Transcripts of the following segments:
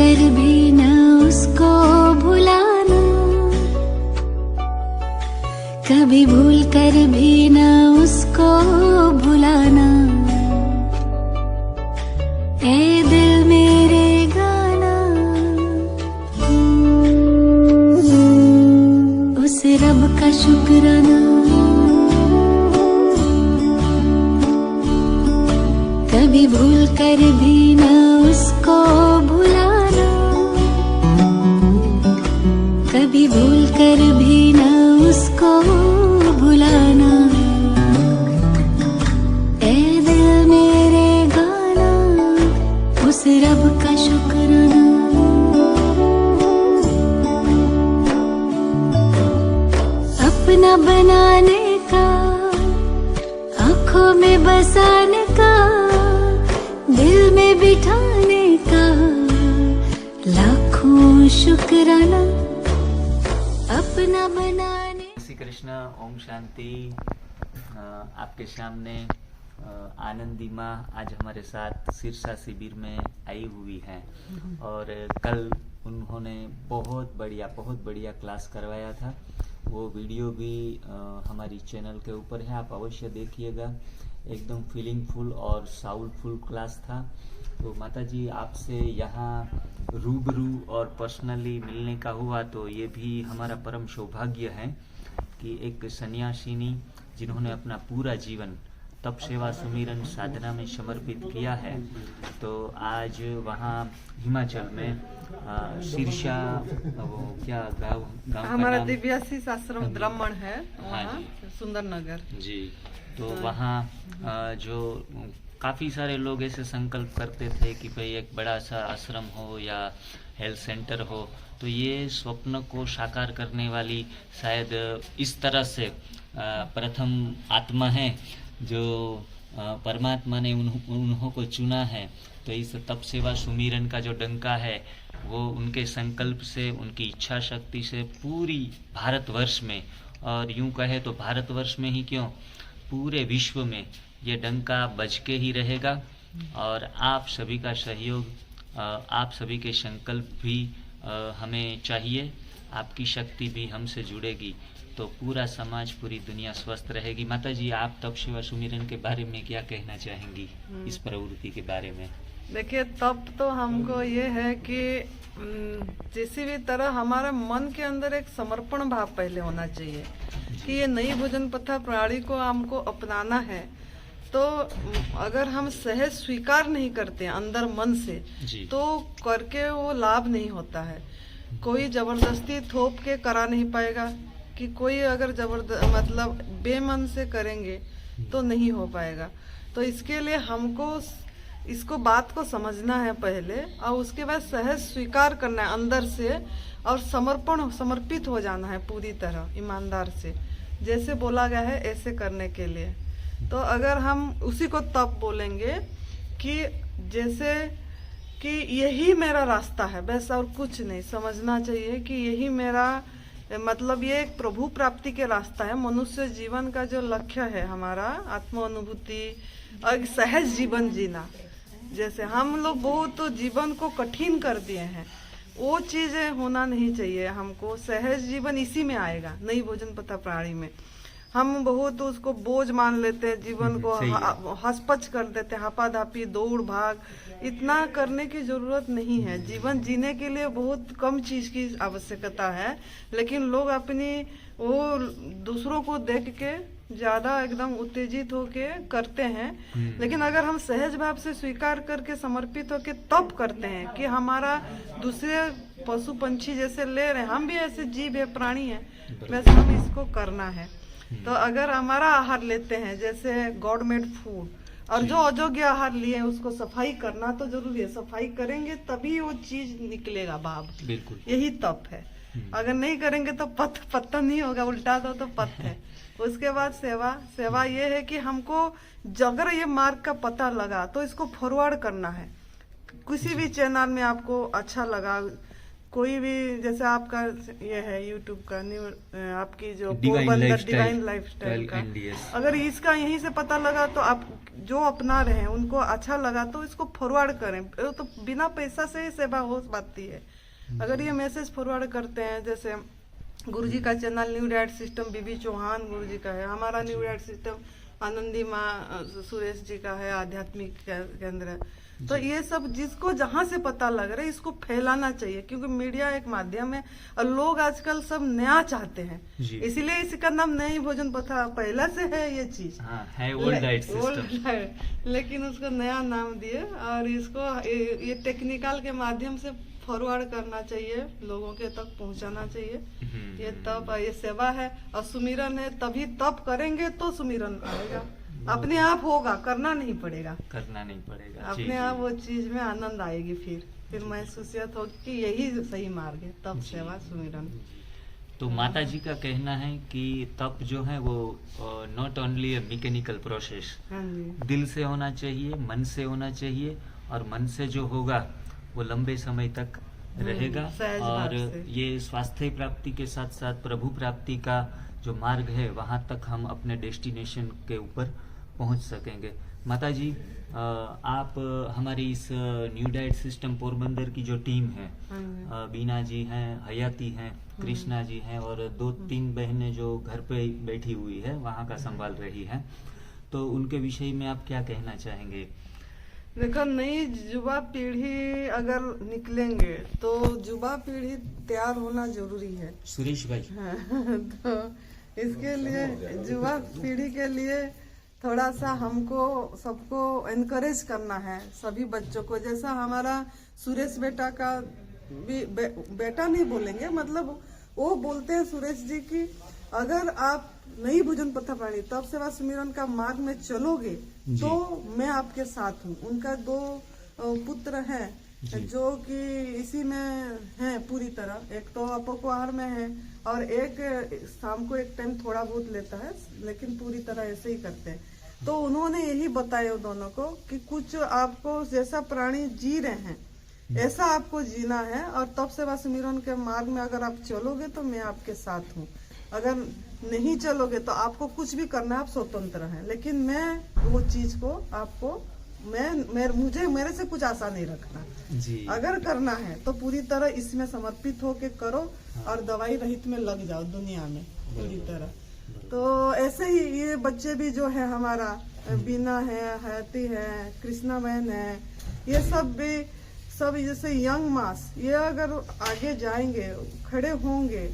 कर भी न उसको भुलाना, कभी भूल कर भी न उसको भुलाना। ए दिल मेरे गाना, उस रब का शुक्राना, कभी भूल कर भी न उसको भुलाना, कभी भूल कर भी न उसको भुलाना। ए दिल मेरे गाना, उस रब का शुक्राना। अपना बनाने का, आँखों में बसाने का, दिल में बिठाने का लाखों शुक्राना। अपना बनाने। श्री कृष्ण, ओम शांति। आपके सामने आनंदी माँ आज हमारे साथ सिरसा शिविर में आई हुई हैं और कल उन्होंने बहुत बढ़िया क्लास करवाया था। वो वीडियो भी हमारी चैनल के ऊपर है, आप अवश्य देखिएगा। एकदम फीलिंगफुल और साउलफुल क्लास था। तो माता जी आपसे यहाँ रूबरू और पर्सनली मिलने का हुआ तो ये भी हमारा परम सौभाग्य है कि एक सन्यासिनी जिन्होंने अपना पूरा जीवन तप सेवा सुमिरन साधना में समर्पित किया है, तो आज वहाँ हिमाचल में सिरसा, वो क्या गाँव हमारा दिव्याशीष आश्रम द्रमण है, हाँ सुंदर नगर जी। तो वहाँ जो काफ़ी सारे लोग ऐसे संकल्प करते थे कि भाई एक बड़ा सा आश्रम हो या हेल्थ सेंटर हो, तो ये स्वप्न को साकार करने वाली शायद इस तरह से प्रथम आत्मा है जो परमात्मा ने उन्हों को चुना है। तो इस तप सेवा सुमिरन का जो डंका है वो उनके संकल्प से, उनकी इच्छा शक्ति से पूरी भारतवर्ष में, और यूं कहे तो भारतवर्ष में ही क्यों पूरे विश्व में ये डंका बज के ही रहेगा। और आप सभी का सहयोग, आप सभी के संकल्प भी हमें चाहिए। आपकी शक्ति भी हमसे जुड़ेगी तो पूरा समाज, पूरी दुनिया स्वस्थ रहेगी। माता जी आप तप सेवा सुमिरन के बारे में क्या कहना चाहेंगी, इस प्रवृत्ति के बारे में? देखिए, तप तो हमको ये है कि किसी भी तरह हमारे मन के अंदर एक समर्पण भाव पहले होना चाहिए कि ये नई भोजन पथा प्रणाली को हमको अपनाना है। तो अगर हम सहज स्वीकार नहीं करते अंदर मन से तो करके वो लाभ नहीं होता है। कोई जबरदस्ती थोप के करा नहीं पाएगा कि कोई अगर मतलब बेमन से करेंगे तो नहीं हो पाएगा। तो इसके लिए हमको इसको बात को समझना है पहले, और उसके बाद सहज स्वीकार करना है अंदर से, और समर्पित हो जाना है पूरी तरह ईमानदार से, जैसे बोला गया है ऐसे करने के लिए। तो अगर हम उसी को तप बोलेंगे कि जैसे कि यही मेरा रास्ता है, बस और कुछ नहीं, समझना चाहिए कि यही मेरा मतलब ये एक प्रभु प्राप्ति के रास्ता है। मनुष्य जीवन का जो लक्ष्य है हमारा आत्म अनुभूति और सहज जीवन जीना। जैसे हम लोग बहुत तो जीवन को कठिन कर दिए हैं, वो चीजें होना नहीं चाहिए। हमको सहज जीवन इसी में आएगा, नई भोजन पथा प्रणाली में। हम बहुत उसको बोझ मान लेते हैं, जीवन को हसपच कर देते हैं, हापाधापी दौड़ भाग, इतना करने की जरूरत नहीं है। जीवन जीने के लिए बहुत कम चीज की आवश्यकता है, लेकिन लोग अपनी वो दूसरों को देख के ज्यादा एकदम उत्तेजित होके करते हैं। लेकिन अगर हम सहज भाव से स्वीकार करके समर्पित होके तब करते हैं कि हमारा दूसरे पशु पंछी जैसे ले रहे हैं, हम भी ऐसे जीव है, प्राणी है, वैसे हम इसको करना है। तो अगर हमारा आहार लेते हैं जैसे गॉड मेड फूड, और जो अयोग्य आहार लिए उसको सफाई करना तो जरूरी है। सफाई करेंगे तभी वो चीज निकलेगा भाव, बिल्कुल यही तप है। अगर नहीं करेंगे तो पत्ता नहीं होगा, उल्टा दो तो पत्त है। उसके बाद सेवा ये है कि हमको अगर ये मार्ग का पता लगा तो इसको फॉरवर्ड करना है। किसी भी चैनल में आपको अच्छा लगा, कोई भी जैसे आपका ये है यूट्यूब का न्यू आपकी जो divine Porbandar lifestyle divine lifestyle का, NDS। अगर इसका यहीं से पता लगा तो आप जो अपना रहे हैं उनको अच्छा लगा तो इसको फॉरवर्ड करें। तो बिना पैसा से ही सेवा हो पाती है। अगर ये मैसेज फॉरवर्ड करते हैं, जैसे गुरुजी का चैनल न्यू डाइट सिस्टम बीबी चौहान गुरुजी का है, हमारा न्यू डाइट सिस्टम आनंदी माँ सुरेश जी का है, आध्यात्मिक केंद्र। तो ये सब जिसको जहाँ से पता लग रहा है इसको फैलाना चाहिए, क्योंकि मीडिया एक माध्यम है और लोग आजकल सब नया चाहते हैं, इसीलिए इसका नाम नई भोजन पथा पहले से है ये चीज। है ओल्ड डाइट सिस्टम, लेकिन उसको नया नाम दिए और इसको ये टेक्निकल के माध्यम से फॉरवर्ड करना चाहिए, लोगों के तक पहुंचाना चाहिए। ये तप ये सेवा है और सुमिरन है, तभी तप करेंगे तो सुमिरन आएगा, अपने आप होगा, करना नहीं पड़ेगा, अपने आप वो चीज में आनंद आएगी। फिर महसूसियत होगी कि यही सही मार्ग है, तप सेवा सुमिरन। तो माता जी का कहना है कि तप जो है वो not only A mechanical process, दिल से होना चाहिए, मन से होना चाहिए, और मन से जो होगा वो लंबे समय तक रहेगा। और ये स्वास्थ्य प्राप्ति के साथ साथ प्रभु प्राप्ति का जो मार्ग है वहाँ तक हम अपने डेस्टिनेशन के ऊपर पहुँच सकेंगे। माता जी, आप हमारी इस न्यू डाइट सिस्टम पोरबंदर की जो टीम है, बीना जी हैं, हयाती हैं, कृष्णा जी हैं और 2-3 बहनें जो घर पे बैठी हुई है वहाँ का संभाल रही हैं, तो उनके विषय में आप क्या कहना चाहेंगे? देखो, नई युवा पीढ़ी अगर निकलेंगे तो युवा पीढ़ी तैयार होना जरूरी है सुरेश भाई। तो इसके लिए युवा पीढ़ी के लिए थोड़ा सा हमको सबको एनकरेज करना है, सभी बच्चों को। जैसा हमारा सुरेश बेटा का भी बेटा नहीं बोलेंगे, मतलब वो बोलते हैं सुरेश जी की अगर आप नई भोजन पथा प्राणी तप सेवा सुमिरन का मार्ग में चलोगे तो मैं आपके साथ हूँ। उनका 2 पुत्र हैं जो कि इसी में हैं पूरी तरह, एक तो अपको आहार में है और एक शाम को एक टाइम थोड़ा बहुत लेता है, लेकिन पूरी तरह ऐसे ही करते हैं। तो उन्होंने यही बताया दोनों को कि कुछ आपको जैसा प्राणी जी रहे हैं ऐसा आपको जीना है, और तप सेवा सुमिरन के मार्ग में अगर आप चलोगे तो मैं आपके साथ हूँ, अगर नहीं चलोगे तो आपको कुछ भी करना, आप स्वतंत्र हैं, लेकिन मैं वो चीज को आपको मुझे मेरे से कुछ आशा नहीं रखना जी। अगर करना है तो पूरी तरह इसमें समर्पित होके करो और दवाई रहित में लग जाओ दुनिया में पूरी तरह। तो ऐसे ही ये बच्चे भी जो है हमारा बीना है, हयाती है, कृष्णा बहन है, ये सब भी सब जैसे यंग मास, ये अगर आगे जाएंगे, खड़े होंगे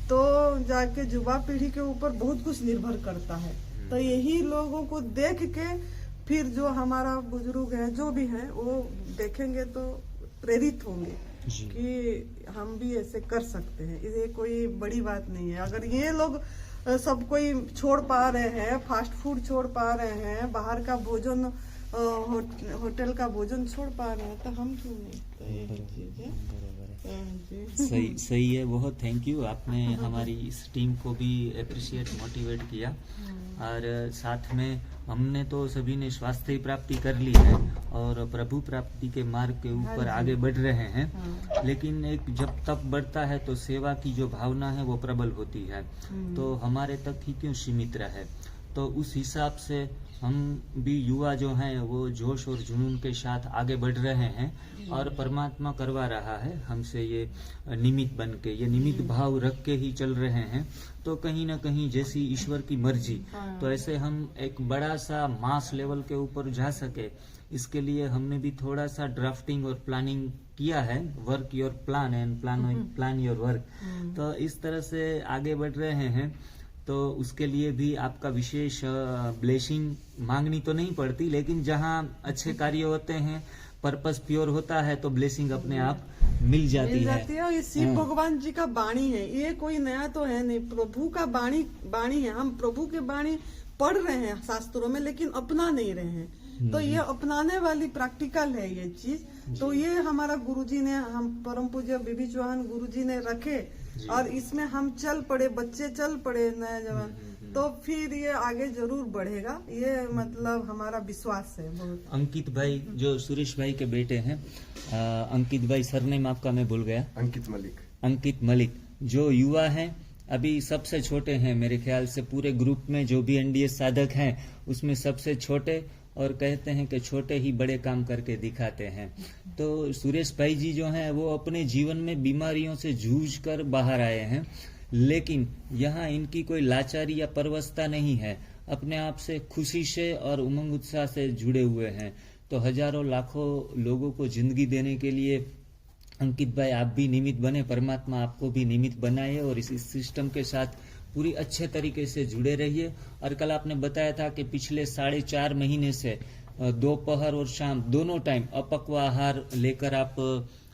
तो जाके युवा पीढ़ी के ऊपर बहुत कुछ निर्भर करता है। तो यही लोगों को देख के फिर जो हमारा बुजुर्ग है जो भी है वो देखेंगे तो प्रेरित होंगे कि हम भी ऐसे कर सकते हैं। ये कोई बड़ी बात नहीं है। अगर ये लोग सब कोई छोड़ पा रहे हैं, फास्ट फूड छोड़ पा रहे हैं, बाहर का भोजन होटल का भोजन छोड़ पा रहे हैं, तो हम क्यों नहीं? तो यही चीज है। सही है, बहुत थैंक यू, आपने हमारी इस टीम को भी अप्रिशिएट मोटिवेट किया। और साथ में हमने तो सभी ने स्वास्थ्य प्राप्ति कर ली है और प्रभु प्राप्ति के मार्ग के ऊपर आगे बढ़ रहे हैं, लेकिन एक जब तप बढ़ता है तो सेवा की जो भावना है वो प्रबल होती है, तो हमारे तक ही क्यों सीमित रहे। तो उस हिसाब से हम भी युवा जो हैं वो जोश और जुनून के साथ आगे बढ़ रहे हैं और परमात्मा करवा रहा है हमसे ये निमित्त बन के, ये निमित्त भाव रख के ही चल रहे हैं। तो कहीं ना कहीं जैसी ईश्वर की मर्जी, तो ऐसे हम एक बड़ा सा मास लेवल के ऊपर जा सके, इसके लिए हमने भी थोड़ा सा ड्राफ्टिंग और प्लानिंग किया है। Work your plan and plan your work. तो इस तरह से आगे बढ़ रहे हैं। तो उसके लिए भी आपका विशेष ब्लेसिंग मांगनी तो नहीं पड़ती, लेकिन जहाँ अच्छे कार्य होते हैं, पर्पस प्योर होता है, तो ब्लेसिंग अपने आप मिल जाती है। और ये शिव भगवान जी का वाणी है, ये कोई नया तो है नहीं, प्रभु का वाणी है। हम प्रभु के वाणी पढ़ रहे हैं शास्त्रों में, लेकिन अपना नहीं रहे हैं। तो ये अपनाने वाली प्रैक्टिकल है ये चीज। तो ये हमारा गुरुजी ने, हम परम पूज्य बीबी चौहान गुरुजी ने रखे और इसमें हम चल पड़े, बच्चे चल पड़े नए जवान। तो फिर ये आगे जरूर बढ़ेगा, ये मतलब हमारा विश्वास है बहुत। अंकित भाई जो सुरेश भाई के बेटे हैं, अंकित भाई सरनेम आपका मैं भूल गया। अंकित मलिक जो युवा हैं, अभी सबसे छोटे हैं मेरे ख्याल से पूरे ग्रुप में, जो भी एनडीएस साधक हैं उसमें सबसे छोटे, और कहते हैं कि छोटे ही बड़े काम करके दिखाते हैं। तो सुरेश भाई जी जो हैं वो अपने जीवन में बीमारियों से जूझ कर बाहर आए हैं, लेकिन यहाँ इनकी कोई लाचारी या परवस्ता नहीं है, अपने आप से खुशी से और उमंग उत्साह से जुड़े हुए हैं। तो हजारों लाखों लोगों को जिंदगी देने के लिए अंकित भाई आप भी निमित्त बने, परमात्मा आपको भी निमित्त बनाए और इस सिस्टम के साथ पूरी अच्छे तरीके से जुड़े रहिए। और कल आपने बताया था कि पिछले 4.5 महीने से दोपहर और शाम दोनों टाइम अपक्व आहार लेकर आप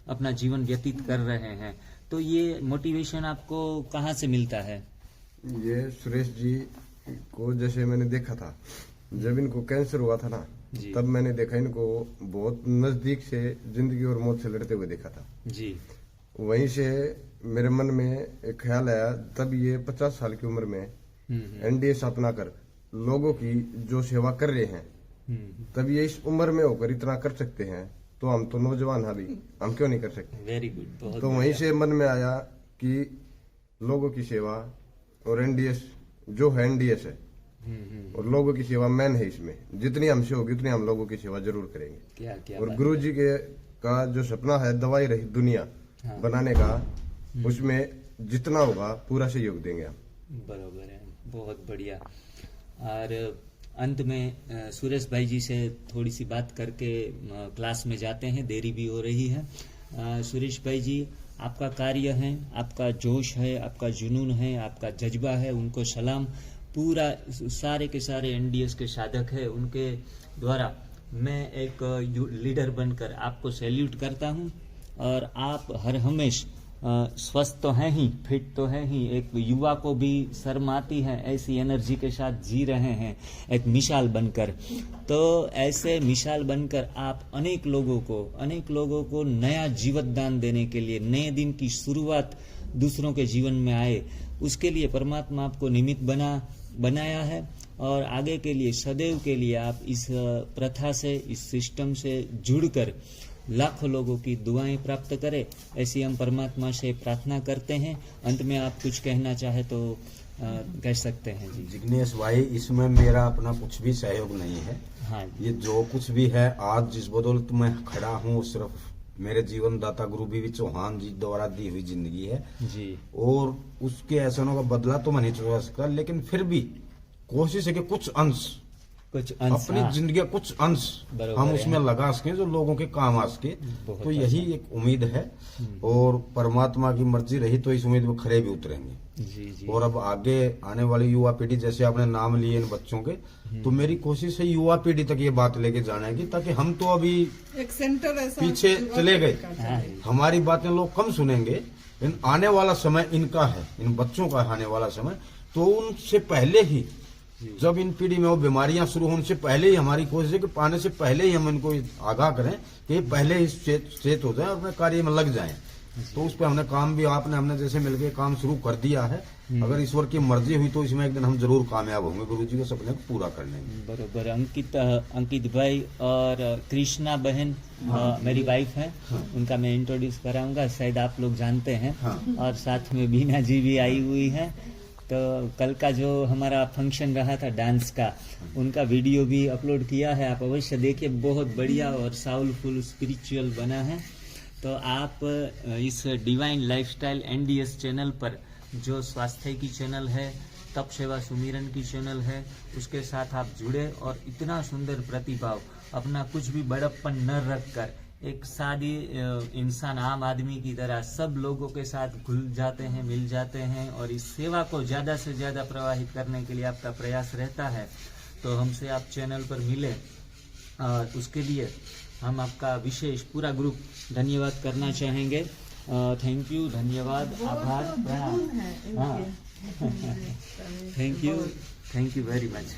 अपना जीवन व्यतीत कर रहे हैं, तो ये मोटिवेशन आपको कहाँ से मिलता है? ये सुरेश जी को जैसे मैंने देखा था, जब इनको कैंसर हुआ था ना, तब मैंने देखा इनको बहुत नजदीक से जिंदगी और मौत से लड़ते हुए देखा था जी। वहीं से मेरे मन में एक ख्याल आया, तब ये 50 साल की उम्र में एनडीएस अपना कर लोगों की जो सेवा कर रहे हैं, तब ये इस उम्र में होकर इतना कर सकते हैं, तो हम तो नौजवान हैं अभी, हम क्यों नहीं कर सकते? Very good. तो वहीं से मन में आया कि लोगों की सेवा और एनडीएस जो है, एनडीएस है और लोगों की सेवा मैन है, इसमें जितनी हमसे होगी उतनी हम लोगों की सेवा जरूर करेंगे। क्या और गुरु जी के का जो सपना है दवाई रहित दुनिया बनाने का, उसमें जितना होगा पूरा सहयोग देंगे हम। बरोबर है, बहुत बढ़िया। और अंत में सुरेश भाई जी से थोड़ी सी बात करके क्लास में जाते हैं, देरी भी हो रही है। सुरेश भाई जी, आपका कार्य है, आपका जोश है, आपका जुनून है, आपका जज्बा है, उनको सलाम। पूरा सारे के सारे एनडीएस के साधक है, उनके द्वारा मैं एक लीडर बनकर आपको सैल्यूट करता हूं। और आप हर हमेश स्वस्थ तो हैं ही, फिट तो हैं ही, एक युवा को भी शर्म आती है, ऐसी एनर्जी के साथ जी रहे हैं एक मिसाल बनकर। तो ऐसे मिसाल बनकर आप अनेक लोगों को नया जीवन दान देने के लिए, नए दिन की शुरुआत दूसरों के जीवन में आए, उसके लिए परमात्मा आपको निमित्त बनाया है। और आगे के लिए, सदैव के लिए आप इस प्रथा से, इस सिस्टम से जुड़कर लाखों लोगों की दुआएं प्राप्त करें, ऐसी हम परमात्मा से प्रार्थना करते हैं। अंत में आप कुछ कहना चाहे तो कह सकते हैं जी। जिग्नेश भाई, इसमें मेरा अपना कुछ भी सहयोग नहीं है। हाँ, ये जो कुछ भी है आज जिस बदौलत मैं खड़ा हूँ, सिर्फ मेरे जीवन दाता गुरु बीवी चौहान जी द्वारा दी हुई जिंदगी है जी। और उसके एहसानों का बदला तो मैं नहीं चुका सकता, लेकिन फिर भी कोशिश है कि कुछ अंश अपनी जिंदगी का कुछ अंश हम उसमें लगा सके जो लोगों के काम आ सके। तो यही एक उम्मीद है और परमात्मा की मर्जी रही तो इस उम्मीद में खरे भी उतरेंगे जी। और अब आगे आने वाली युवा पीढ़ी, जैसे आपने नाम लिए इन बच्चों के, तो मेरी कोशिश है युवा पीढ़ी तक ये बात लेके जाने की, ताकि हम तो अभी एक सेंटर ऐसा पीछे चले गए, हमारी बातें लोग कम सुनेंगे। इन आने वाला समय इनका है, इन बच्चों का आने वाला समय, तो उनसे पहले ही जब इन पीढ़ी में वो बीमारियां शुरू होने से पहले ही हमारी कोशिश है कि पाने से पहले ही हम इनको आगाह करें कि पहले ही चेत हो जाए और अपने कार्य में लग जाएं। तो उस पर हमने काम भी, हमने जैसे मिलकर काम शुरू कर दिया है। अगर ईश्वर की मर्जी हुई तो इसमें एक दिन हम जरूर कामयाब होंगे गुरु जी के सपने को पूरा करने में। बरोबर। अंकित भाई और कृष्णा बहन मेरी वाइफ है, उनका मैं इंट्रोड्यूस कराऊंगा, शायद आप लोग जानते हैं। और साथ में बीना जी भी आई हुई है। तो कल का जो हमारा फंक्शन रहा था डांस का, उनका वीडियो भी अपलोड किया है, आप अवश्य देखिए, बहुत बढ़िया और साउलफुल स्पिरिचुअल बना है। तो आप इस डिवाइन लाइफस्टाइल एनडीएस चैनल पर, जो स्वास्थ्य की चैनल है, तप सेवा सुमिरन की चैनल है, उसके साथ आप जुड़े और इतना सुंदर प्रतिभाव, अपना कुछ भी बड़प्पन न रखकर एक सादी इंसान, आम आदमी की तरह सब लोगों के साथ घुल जाते हैं, मिल जाते हैं और इस सेवा को ज्यादा से ज्यादा प्रवाहित करने के लिए आपका प्रयास रहता है। तो हमसे आप चैनल पर मिले और उसके लिए हम आपका विशेष पूरा ग्रुप धन्यवाद करना चाहेंगे। थैंक यू, धन्यवाद, आभार, प्रणाम। हाँ, थैंक यू वेरी मच।